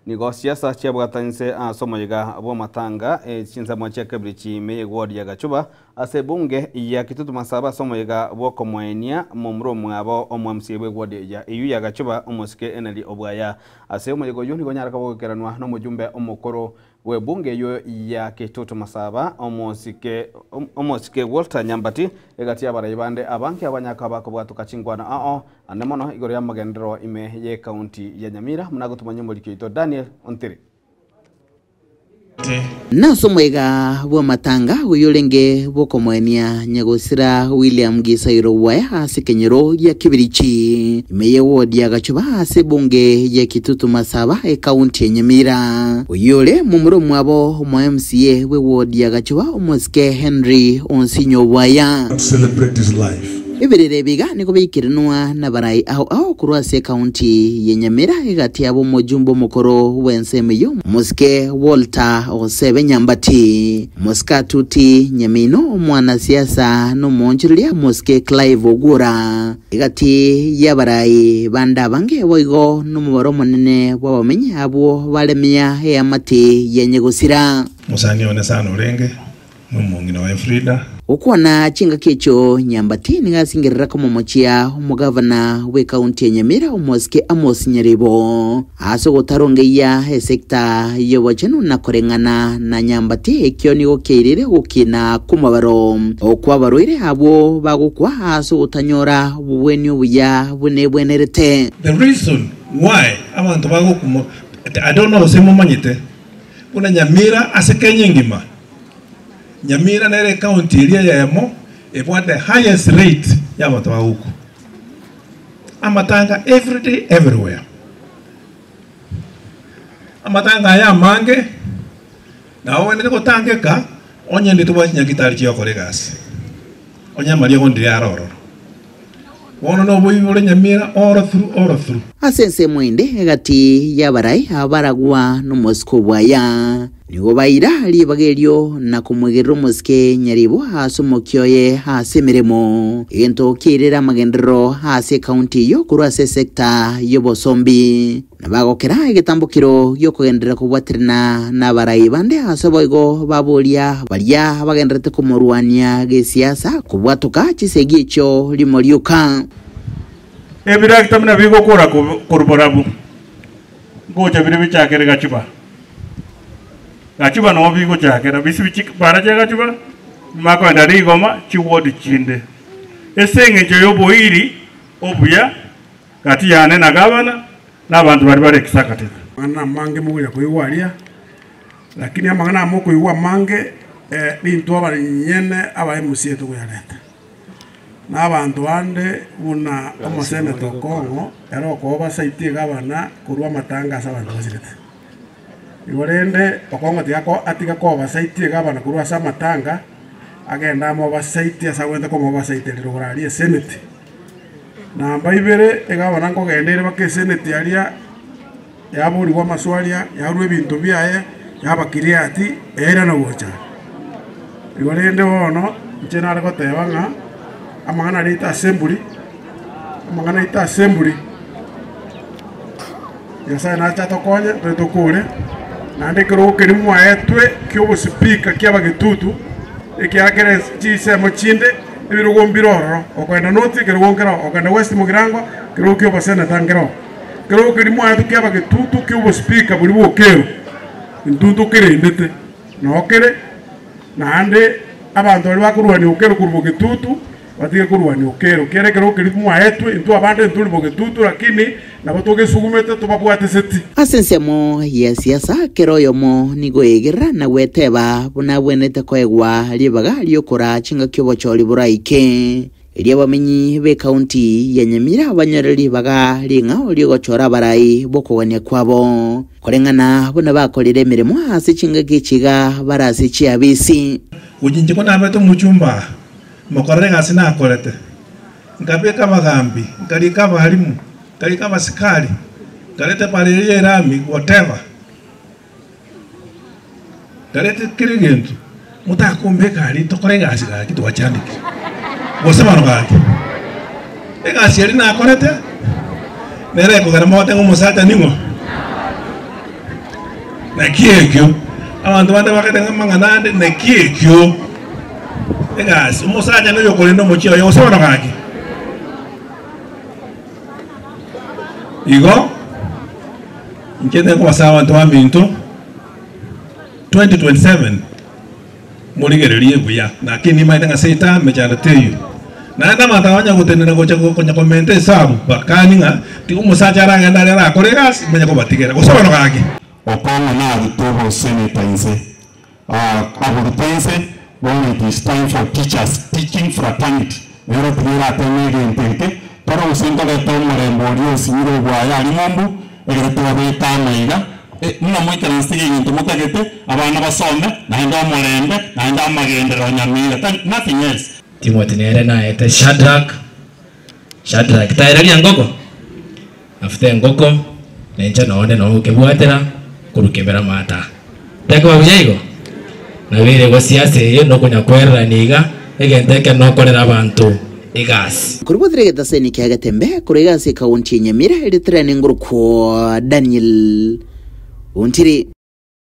nigo siasa cia bwatanse somoyiga abo matanga chinsamo cia Kibirichi me ward ya Gachuba ase bunge ya Kitutu Masaba somoyiga bwoko mwenia mumro mwabo omwamsie bwe ward ya EU ya Gachuba omoske enali obwaya ase omoyigo yuni gonyara kabogeranwa no mujumbe omukoro we bunge yo ya Kitutu Masaba omoske Walter Nyambati egati abarayibande abanki abanyaka bakobwatu kachingwana anemono igoro ya magendero ime ye county ya Nyamira munagutuma mulikito Daniel Ontiri Naso mwega bwa matanga uyolenge boko mwenia nyagosira William Gisairo waya asikenyero ya Kibirichi imeye ward ya Gachuba ase bunge ya Kitutu Masaba county ya Nyamira uyole mumuro mwabo mwa MCA we ward ya Gachuba omoske Henry Onsinyo waya celebrate his life. Ibirere biga niko bikirinwa na barai aho kurwase county ya Nyamira igati abo mujumbo mukoro wensemeyo moske Walter Osebe Nyambati moska tuti Nyamino mwana siasa no monchilia moske Clive Ogura igati ya barai banda bange boigo no mubaro munene wabamenye abo balemia ya mati ya nyegosira Musani onesana urenge mumungina wa Frida Ukwana chinga kecho Nyambati ningasingirira kama mochia umugavana we county ya Nyamira umoske Amos Nyaribo aso gotarongeya sekta yobachenu nakorengana na Nyambati ekyo nigo keirire gukina kumabaro okwabaroire abo bagukwa aso utanyora buwenyo buya bwenerete. The reason why abantu bagukumo I don't know semo manyite una Nyamira asekenye ngima Nyamira nere county area ya Yamo ebwa the highest rate ya watu wa huku amatanga every day everywhere amatanga ya mange na wone ko tangeka onye ndi tuba nyagitari chiyo kolegasi onye mali ko ndi aroro wono no boyi wole Nyamira all through asense mwende gati ya barai abaragwa no Moscow bwaya nigo baira libagelyo na kumwegero moske Nyaribo asomokyoye hasemeremo ento kirera magendero hase county yo kurase sector yo Bosombi nabagokera igitambukiro yo kugendera kubwatirina na barai bande asoboigo babolia balia bagenderete kumurwania gesiasa kubwatuka chisegicho limoriuka Ebirak tamna bigo kora korporabu gocha bire bichakere Gachuba no bigo chakera bisi bichik para Gachuba mako ndari goma chiwodi chinde esenge joyo boiri obuya kati yane na gavana na abantu bari bare kisakate ana mange muya kuiwalia lakini amangana amoko iwa mange bintu abari nyene aba MCA to kuyaleta na abantu bande una omusene to Kongo ero ko basaitie gavana kurwa matanga sabantu basirete Iwarende okongo tiako atika ko basaitie gavana kurwa sa matanga agenda mo basaitie asawenda ko mo basaitie rurali senate na mbaibere egavana ngo gendere bake senate aria yaburi wa maswalia yarwe bintu byaye yabakiriati era no gocha Iwarende wono nchena ko tebanga amangana rita assembly yasa na chato konye retokore nande kero kerimu aetwe kyo speaker kyaba gitutu ekyakere chise mochinde ebirugo mbiroro okwenda noti kero ngero okwenda west mugirango kero kyo basena tangero kero kerimu aetwe kyaba gitutu kyo speaker buli bokero ntuntu kere ndete no kere nande abantu bali bakurwani okero kurbo gitutu batige kurwani okero kere kero kerimu aetwe ntu abande ntuli bogetutu lakini nabotoge sugumete tubabwate seti asensemo ya siasa kero yomo nigo egera na weteba buna bwenete koegwa libaga lyokora chinga kyobo choli buraike Elia bamenyi be county ya Nyamira banyareli baga linga oliogochora barai boko wania kwabo kolengana bona bakolire mirimo hasi chinga gichiga barasi chiabisi ujinje ko nabeto muchumba makorere gasina akorete ngabeka bagambi ngalika balimu ngalika basikali ngalete palele rami whatever ngalete kirigentu mutakumbeka ali tokore gasira kitu wachandiki Bosema ngaki. Ega sieri na akorete. Nere ko garamo tengo musata ningo. na kiekyo abantu bande bakete manganande na kiekyo egas umusanya no yokolendo mochio yo sono kaki igo nkende kwa sawa ntwa minto 2027 muligererie buya lakini maitanga seta mechana teyu na anda matawanya kutenera gocha konya komente sabu bakaninga ti umusacha ranga ndale ra koregas menya ko batigera ko sono kaki okonga na ritobo senator inse aburutense when it is time for teachers teaching fraternity nero primera tenere entente pero usendo de tomare morio siniro guaya limombu egreto abeta maiga muna moita nstige into mutagete abana basome naenda omorembe naenda amagendero nyamira nothing else Timothy nere na ete Shadrach tairaria ngoko afite ngoko nenja none no kebwatera kurukebera mata teko babyigo na bire go siase yo no kunya kwerera niga egenteke no korera abantu igasi kurubudire getaseni kyagatembe kurigasi kaunti Nyamira ilitraining nguruko Daniel Untiri